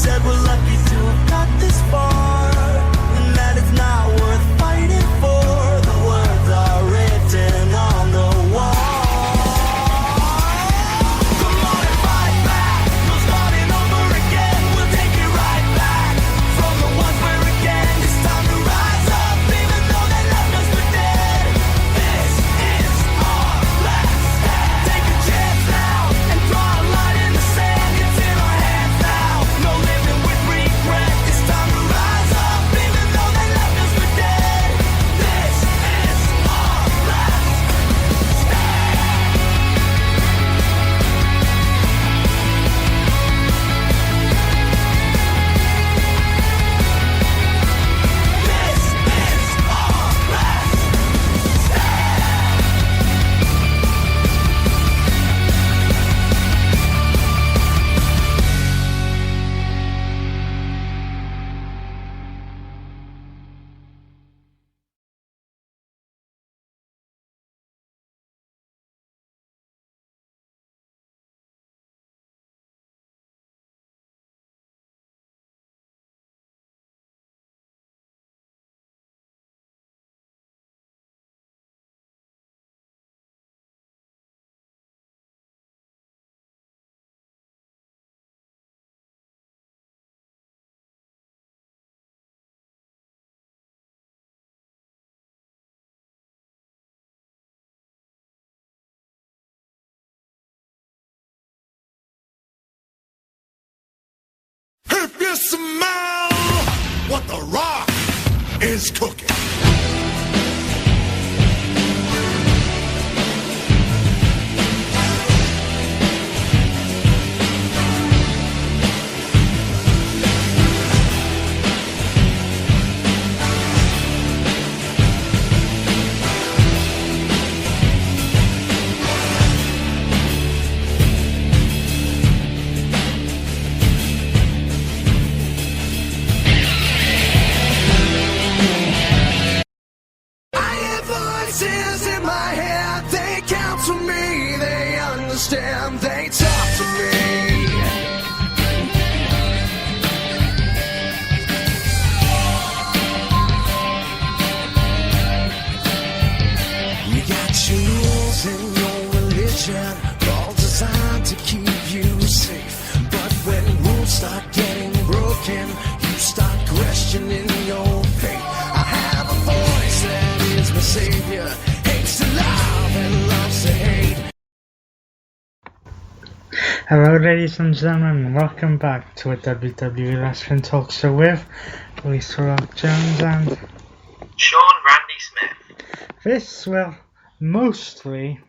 said we're lucky to have got this far, and that it's not worth fighting for. The words are written on the wall. Come on and fight back, no starting over again. We'll take it right back from the ones we're again. It's time to rise up, even though they left us for dead. This is our last stand. Take a chance now and draw a line in the sand. It's in our hands now, no living with regret. It's time to rise up, even though they left us for dead. This is our last stand. This is our last If you smell what the Rock is cooking. I hear voices in my head, they counsel me, they understand, they talk to me. You got your rules in your religion, all designed to keep you safe. But when rules start getting broken, you start questioning your faith. I have a voice that is my savior, hates to love and loves to hate. Hello ladies and gentlemen, welcome back to a WWE Wrestling Talk Show with Lisa Rock Jones, and Sean Randy Smith. this will mostly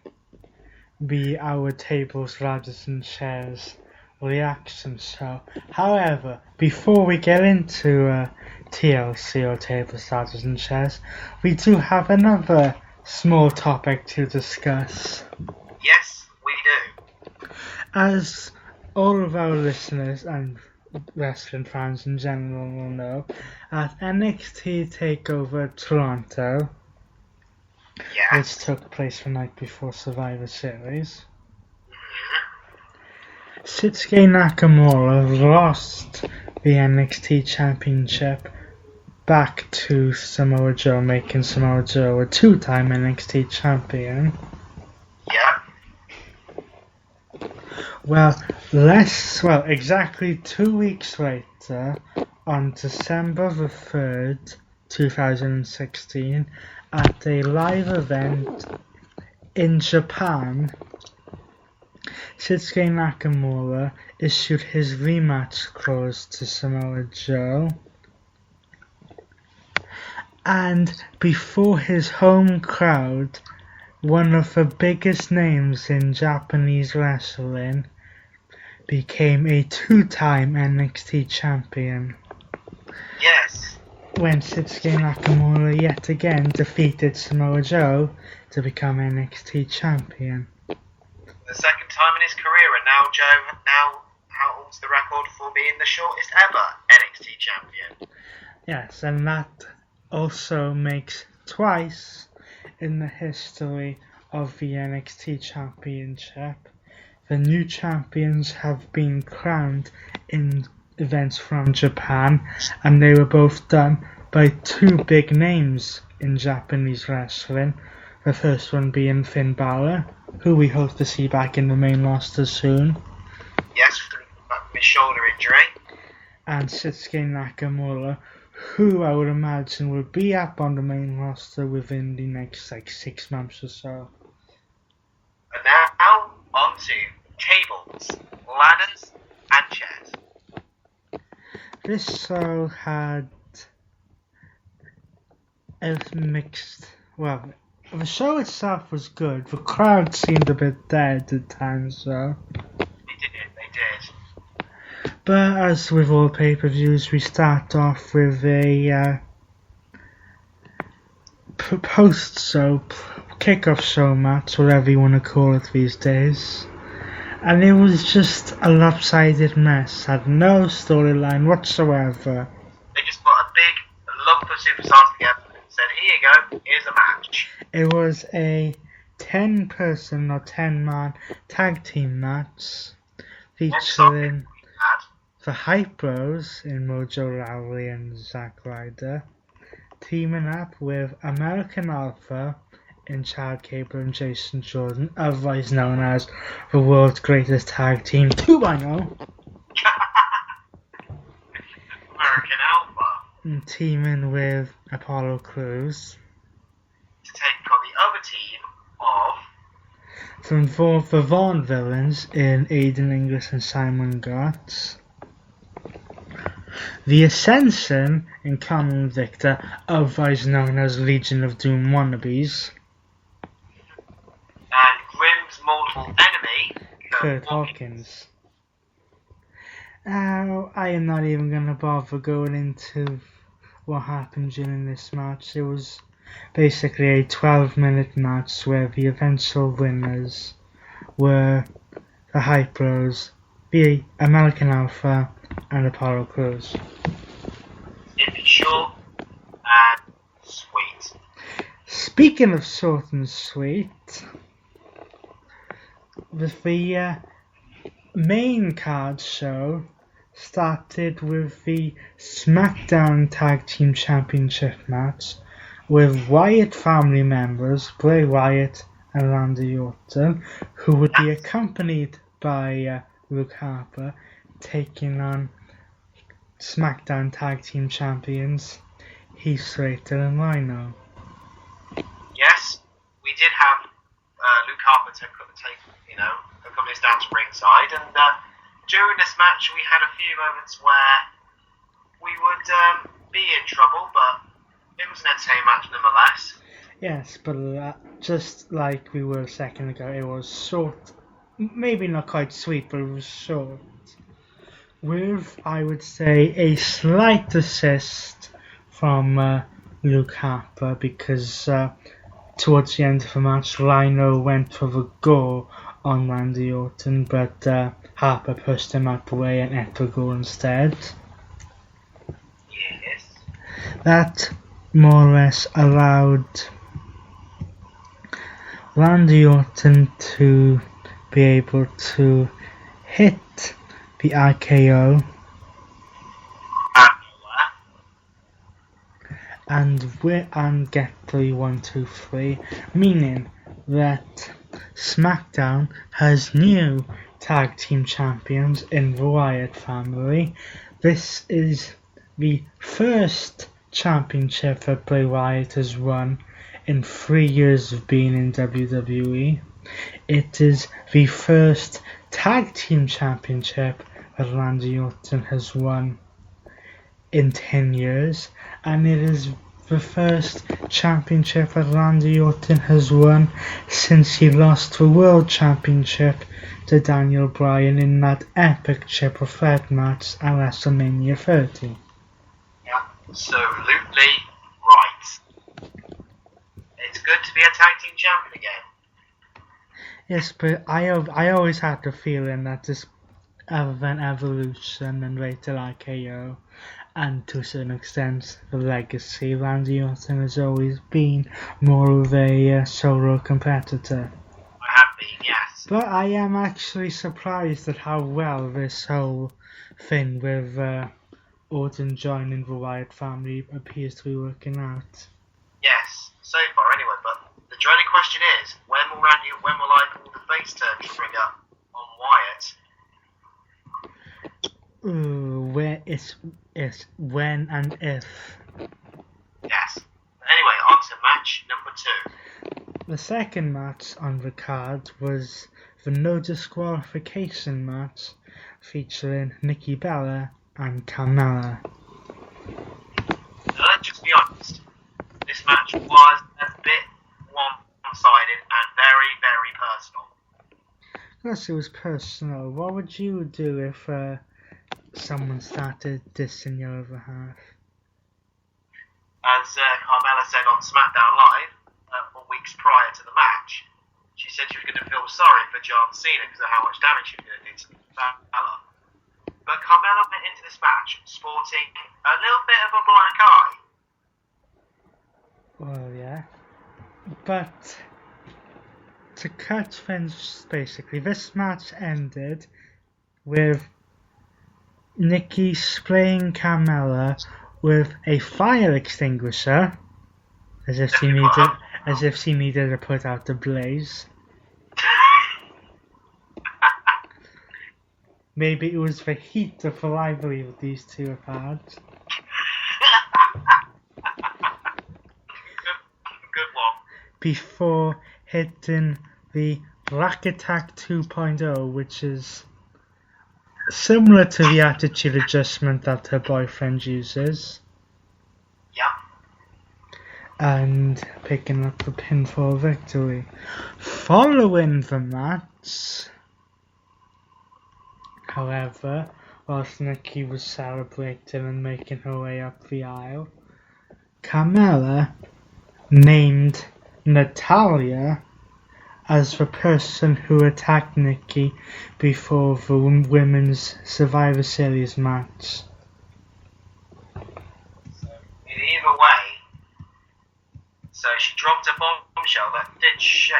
be our tables, ladders and chairs reaction show. However, before we get into TLC or tables, ladders and chairs, we do have another small topic to discuss. Yes, we do. As all of our listeners and wrestling fans in general will know, at NXT TakeOver Toronto, Yes. which took place the night before Survivor Series, Shinsuke Nakamura lost the NXT Championship back to Samoa Joe, making Samoa Joe a two-time NXT champion. Yeah. Well, exactly 2 weeks later, on December the 3rd, 2016, at a live event in Japan, Shinsuke Nakamura issued his rematch clause to Samoa Joe, and before his home crowd, one of the biggest names in Japanese wrestling became a two-time NXT champion. Yes. When Shinsuke Nakamura yet again defeated Samoa Joe to become NXT champion. The second time in his career, and now Joe holds the record for being the shortest ever NXT champion. Yes, and that also makes twice in the history of the NXT Championship. The new champions have been crowned in events from Japan, and they were both done by two big names in Japanese wrestling. The first one being Finn Balor, who we hope to see back in the main roster soon, Yes, back from his shoulder injury. and Shinsuke Nakamura, who I would imagine will be up on the main roster within the next 6 months or so. And now on to tables, ladders, and chairs. This show had a mixed. Well, the show itself was good. The crowd seemed a bit dead at times, though. They did. But as with all pay-per-views, we start off with a post-show, kick-off show match, whatever you want to call it these days. And it was just a lopsided mess. Had no storyline whatsoever. They just put a big lump of superstars together and said, here you go, here's a match. It was a 10-person or 10-man tag team match featuring the Hype Bros in Mojo Rawley and Zack Ryder teaming up with American Alpha in Chad Gable and Jason Jordan, otherwise known as the world's greatest tag team 2.0, American Alpha and teaming with Apollo Crews to take on the other team of from the Vaughn Villains in Aiden English and Simon Gotts, the Ascension in Cameron Victor, otherwise known as Legion of Doom wannabes, and Grimm's mortal enemy, Kurt Hawkins. Now, I am not even going to bother going into what happened during this match. It was basically a 12-minute match where the eventual winners were the Hype Bros, the American Alpha, and Apollo Crews. It'd be short and sweet. Speaking of short and sweet, the main card show started with the SmackDown Tag Team Championship match with Wyatt family members, Bray Wyatt and Randy Orton, who would be accompanied by Luke Harper, taking on SmackDown Tag Team Champions Heath Slater and Rhino. Yes, we did have Luke Harper to accompany us down to ringside, and during this match we had a few moments where we would be in trouble, but it was an entertaining match nonetheless. Yes, but just like we were a second ago, it was short, maybe not quite sweet, but it was short. With, I would say, a slight assist from Luke Harper, because towards the end of the match, Rhino went for the gore on Randy Orton, but Harper pushed him out the way and ate the gore instead. Yes. That more or less allowed Randy Orton to be able to hit the RKO and get the 1-2-3, meaning that SmackDown has new tag team champions in the Wyatt family. This is the first championship that Bray Wyatt has won in 3 years of being in WWE. It is the first tag team championship that Randy Orton has won in 10 years, and it is the first championship that Randy Orton has won since he lost the World Championship to Daniel Bryan in that epic triple threat match at WrestleMania 30. Absolutely right. It's good to be a tag team champion again. Yes, but I always had the feeling that this, other than Evolution and Rated RKO, and to a certain extent the Legacy, Randy Orton has always been more of a solo competitor. I have been, yes. But I am actually surprised at how well this whole thing with Orton joining the Wyatt family appears to be working out. Yes, so far anyway. But the dreaded question is, when will I pull the face turn trigger on Wyatt? Ooh, where it's when and if. Yes. Anyway, on to match number 2. The second match on the card was the no disqualification match featuring Nikki Bella and Carmella. Now, let's just be honest. This match was a bit one-sided and very, very personal. Yes, it was personal. What would you do if someone started dissing your other half? As Carmella said on SmackDown Live 4 weeks prior to the match, she said she was going to feel sorry for John Cena because of how much damage she was going to do to Bella. But Carmella went into this match sporting a little bit of a black eye. Well, yeah. But to cut things, basically, this match ended with Nikki spraying Carmella with a fire extinguisher, as if she needed to put out the blaze. Maybe it was the heat of the rivalry these two have had. Good one. Before hitting the Rack Attack 2.0, which is similar to the attitude adjustment that her boyfriend uses, Yeah. and picking up the pinfall victory. Following the match, however, whilst Nikki was celebrating and making her way up the aisle, Carmella named Natalya as the person who attacked Nikki before the Women's Survivor Series match. In either way, so she dropped a bombshell that did shake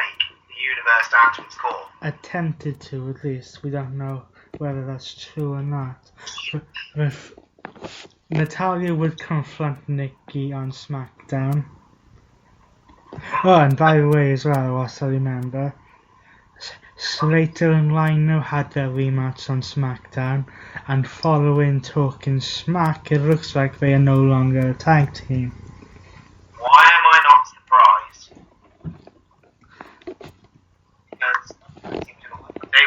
the universe down to its core. Attempted to, at least. We don't know whether that's true or not. But Natalya would confront Nikki on SmackDown. Oh, and by the way, as well, whilst I remember, Slater and Rhino had their rematch on SmackDown, and following Talking Smack, it looks like they are no longer a tag team. Why am I not surprised? Because I seem to look like they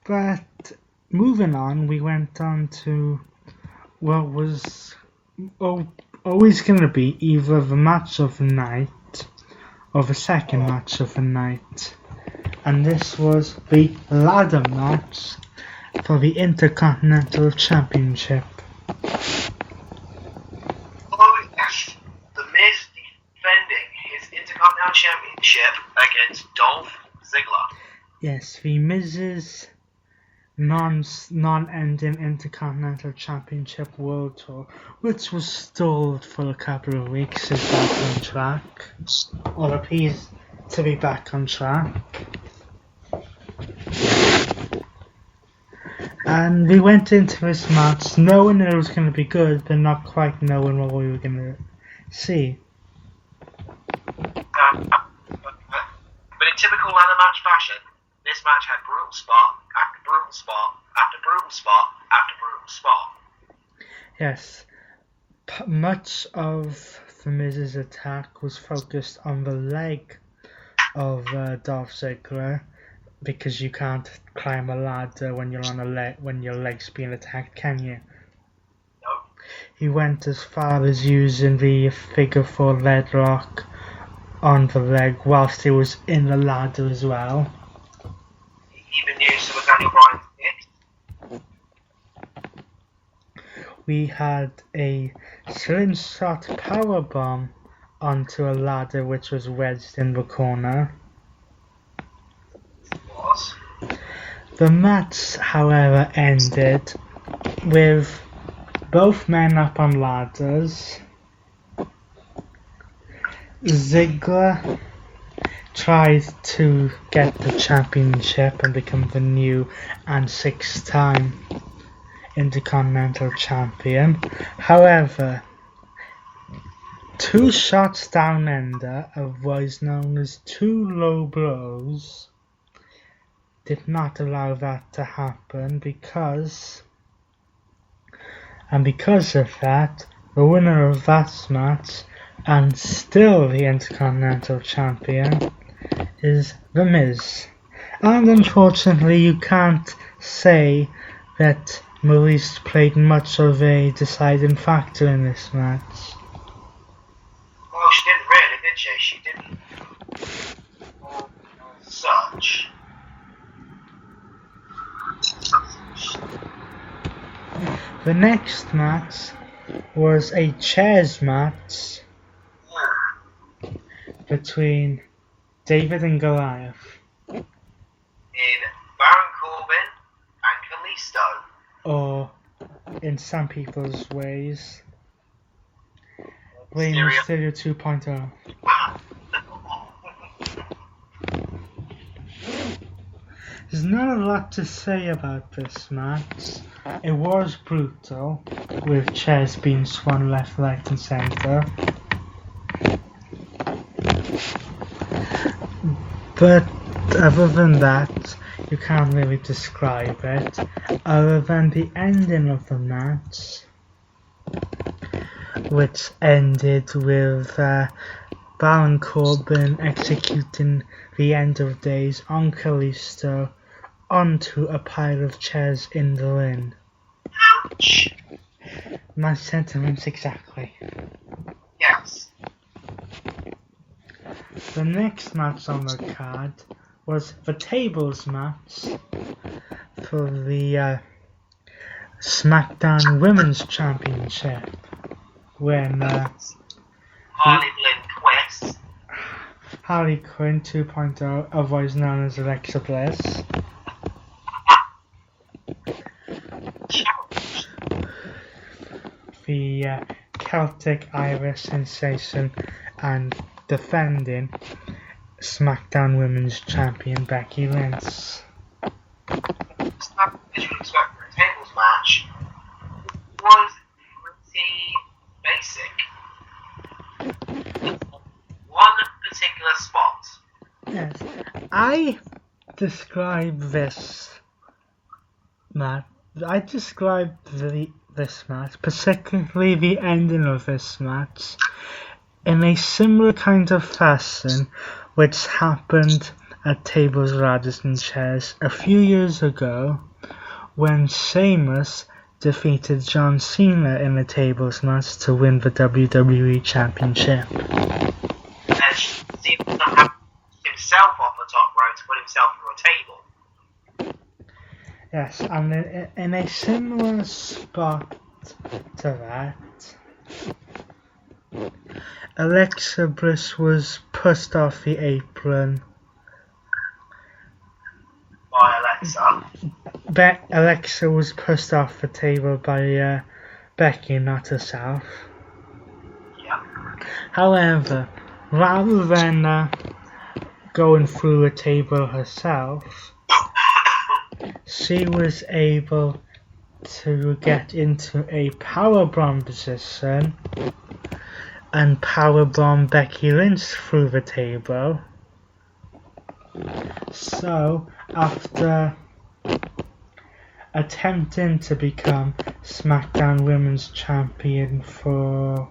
But moving on, we went on to what was always going to be either the match of the night or the second match of the night. And this was the ladder match for the Intercontinental Championship. Oh yes, The Miz defending his Intercontinental Championship against Dolph Ziggler. Yes, the Miz's non-ending Intercontinental Championship World Tour, which was stalled for a couple of weeks, is back on track, or appears to be back on track. And we went into this match knowing that it was going to be good, but not quite knowing what we were going to see. But in typical ladder match fashion, this match had brutal spot after brutal spot after brutal spot after brutal spot. Yes, much of the Miz's attack was focused on the leg of Dolph Ziggler, because you can't climb a ladder when you're on when your leg's being attacked, can you? No. He went as far as using the figure 4 leg lock on the leg whilst he was in the ladder as well. He even used some of Daniel Bryan's kicks. We had a slingshot powerbomb onto a ladder which was wedged in the corner. Was. The match, however, ended with both men up on ladders, Ziggler tried to get the championship and become the new and 6th-time Intercontinental Champion. However, 2 shots down under, otherwise known as 2 low blows, did not allow that to happen because of that, the winner of that match and still the Intercontinental Champion is The Miz. And unfortunately you can't say that Maurice played much of a deciding factor in this match. Well, she didn't really, did she? She didn't. Such. The next match was a chairs match between David and Goliath, In Baron Corbin and Kalisto. or in some people's ways, Rey Mysterio. Mysterio 2.0. There's not a lot to say about this match. It was brutal, with chairs being swung left, right and centre. But other than that, you can't really describe it, other than the ending of the match, which ended with Baron Corbin executing the End of Days on Kalisto onto a pile of chairs in the ring. Ouch! My sentiments exactly. Yes. The next match on the card was the tables match for the SmackDown Women's Championship, when Harley Blinn Twist. Harley Quinn 2.0, otherwise known as Alexa Bliss, Challenged. the Celtic Irish sensation and defending SmackDown Women's Champion Becky Lynch. It's not as you would expect for a tables match. It was pretty basic. One particular spot. Yes, I describe this match. This match, particularly the ending of this match, in a similar kind of fashion which happened at Tables, Ladders and Chairs a few years ago when Sheamus defeated John Cena in a tables match to win the WWE Championship. And Cena doesn't have himself off the top rope to put himself through a table. Yes, and in a similar spot to that, Alexa Bliss was pushed off the apron. By Alexa. Alexa was pushed off the table by Becky, not herself. Yeah. However, rather than going through a table herself, she was able to get into a powerbomb position and powerbomb Becky Lynch through the table. So, after attempting to become SmackDown Women's Champion for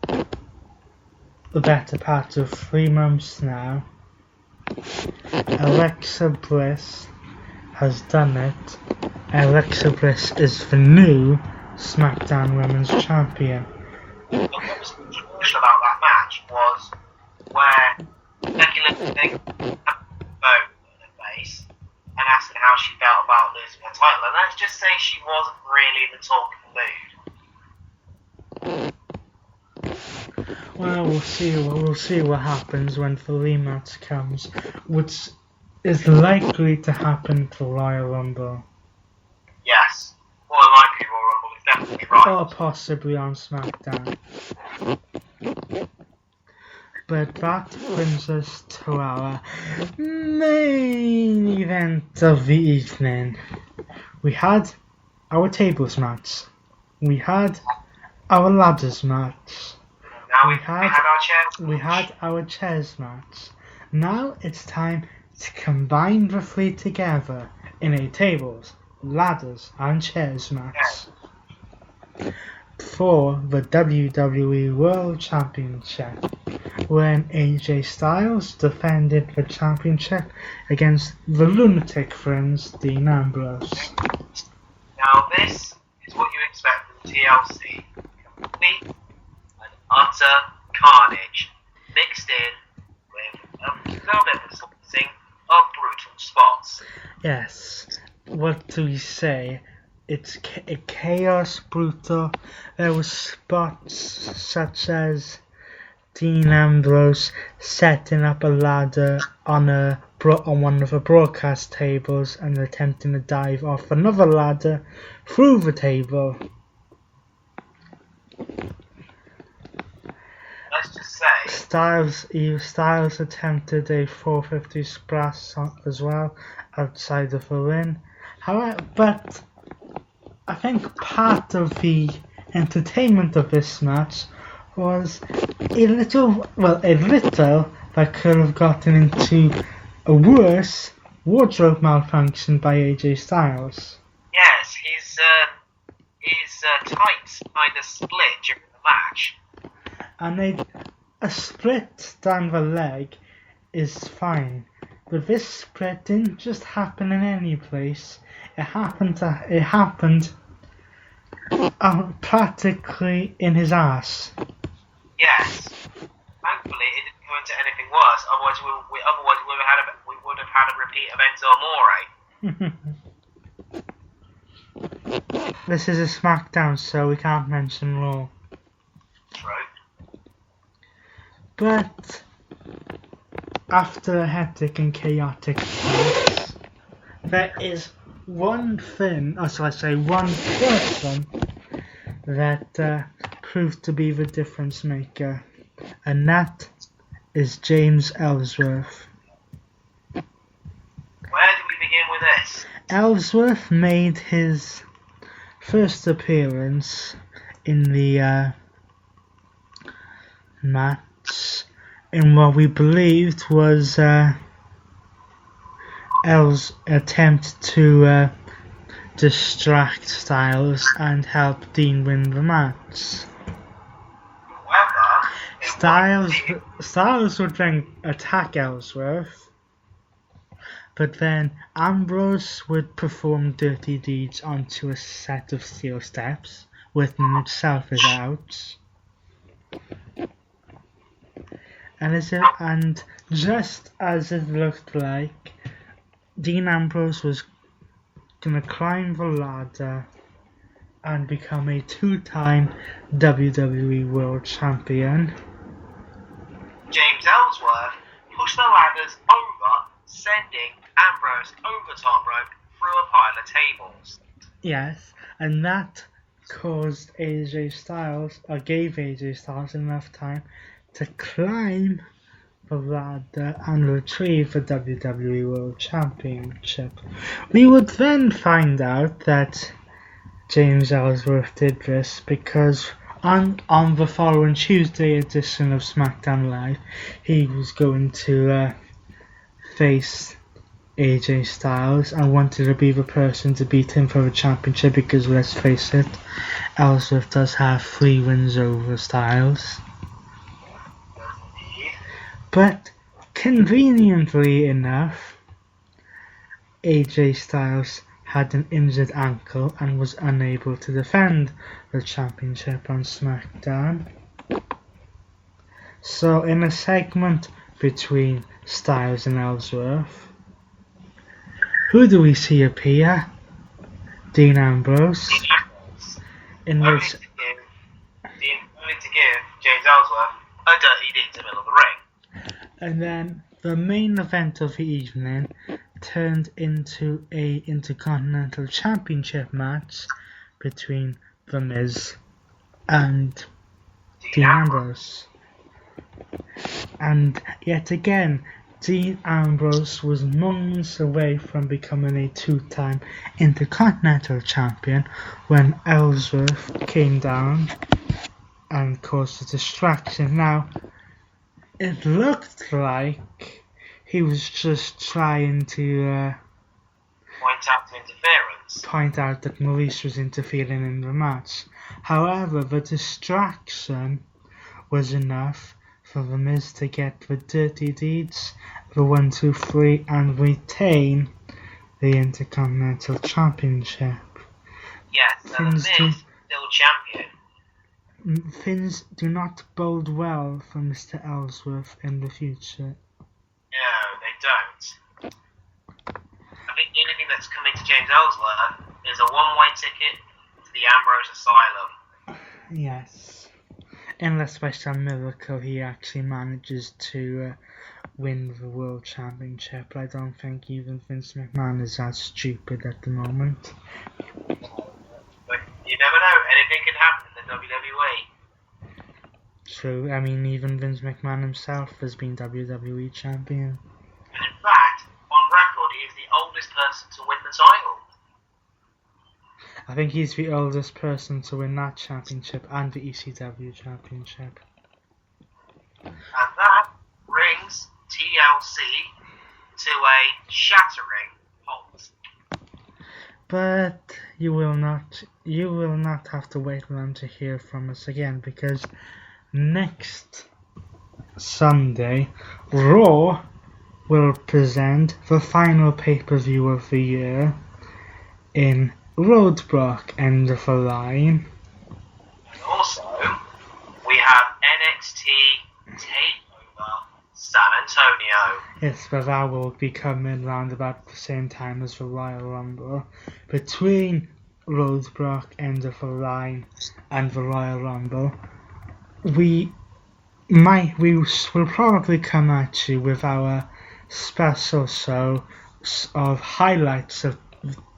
the better part of 3 months now, Alexa Bliss has done it. Alexa Bliss is the new SmackDown Women's Champion. What was controversial about that match was where Becky Lynch had a phone in her face and asked her how she felt about losing her title. And let's just say she wasn't really in the talking mood. Well, we'll see what happens when the rematch comes, which is likely to happen to Royal Rumble, Yes. More than likely Royal Rumble is definitely right. or possibly on SmackDown. But that brings us to our main event of the evening. We had our tables match. We had our ladders match. Now We we had- had our chairs. We had our chairs match. Now it's time to combine the three together in a tables, ladders and chairs match for the WWE World Championship, when AJ Styles defended the championship against the Lunatic Friends, Dean Ambrose. Now this is what you expect from TLC. Complete and utter carnage mixed in with a little bit of slicing of brutal spots. Yes, what do we say? It's a chaos brutal. There were spots such as Dean Ambrose setting up a ladder on one of the broadcast tables and attempting to dive off another ladder through the table. Let's just say, Styles attempted a 450 splash as well outside of the ring. However, but I think part of the entertainment of this match was a little that could have gotten into a worse wardrobe malfunction by AJ Styles. yes, his tights kind of split during the match. And a split down the leg is fine, but this split didn't just happen in any place. It happened practically in his ass. Yes. Thankfully, it didn't go into anything worse. Otherwise, we would have had a repeat of Enzo Amore. This is a SmackDown, so we can't mention Raw. True. But after a hectic and chaotic match, there is one person that proved to be the difference maker, and that is James Ellsworth. Where do we begin with this? Ellsworth made his first appearance in the match in what we believed was L's attempt to distract Styles and help Dean win the match. However, Styles would then attack Ellsworth, but then Ambrose would perform dirty deeds onto a set of steel steps, within itself is out. And just as it looked like, Dean Ambrose was gonna climb the ladder and become a two-time WWE World Champion. James Ellsworth pushed the ladders over, sending Ambrose over top rope through a pile of tables. Yes, and that caused AJ Styles, or gave AJ Styles enough time to climb the ladder and retrieve the WWE World Championship. We would then find out that James Ellsworth did this because on the following Tuesday edition of SmackDown Live, he was going to face AJ Styles and wanted to be the person to beat him for the championship because, let's face it, Ellsworth does have 3 wins over Styles. But conveniently enough, AJ Styles had an injured ankle and was unable to defend the championship on SmackDown. So in a segment between Styles and Ellsworth, who do we see appear? Dean Ambrose. In Only which to give James Ellsworth a dirty deed in the middle of the ring. And then the main event of the evening turned into a Intercontinental Championship match between The Miz and Dean Ambrose. And yet again, Dean Ambrose was months away from becoming a two-time Intercontinental Champion when Ellsworth came down and caused a distraction. Now, it looked like he was just trying to point out that Maurice was interfering in the match. However, the distraction was enough for The Miz to get the dirty deeds, the 1, 2, 3, and retain the Intercontinental Championship. Yes, so The Miz still champion. Things do not bode well for Mr. Ellsworth in the future. No, they don't. I think the only thing that's coming to James Ellsworth is a one-way ticket to the Ambrose Asylum. Yes. Unless by some miracle he actually manages to win the World Championship. I don't think even Vince McMahon is that stupid at the moment. But you never know, anything can happen in the WWE. True, I mean even Vince McMahon himself has been WWE Champion. And in fact, on record, he is the oldest person to win the title. I think he's the oldest person to win that championship and the ECW Championship. And that brings TLC to a shattering halt. But you will not have to wait for them to hear from us again, because next Sunday, Raw will present the final pay-per-view of the year in Roadblock End of the Line. And also, we have NXT TakeOver San Antonio. Yes, but that will be coming round about the same time as the Royal Rumble. Between Roadblock End of the Line and the Royal Rumble, we will probably come at you with our special show of highlights of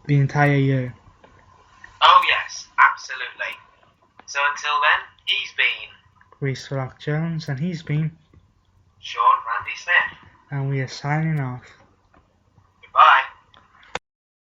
the entire year. Oh yes, absolutely. So until then, he's been Reese Rock Jones, and he's been, Sean Randy Smith. and we are signing off. Goodbye.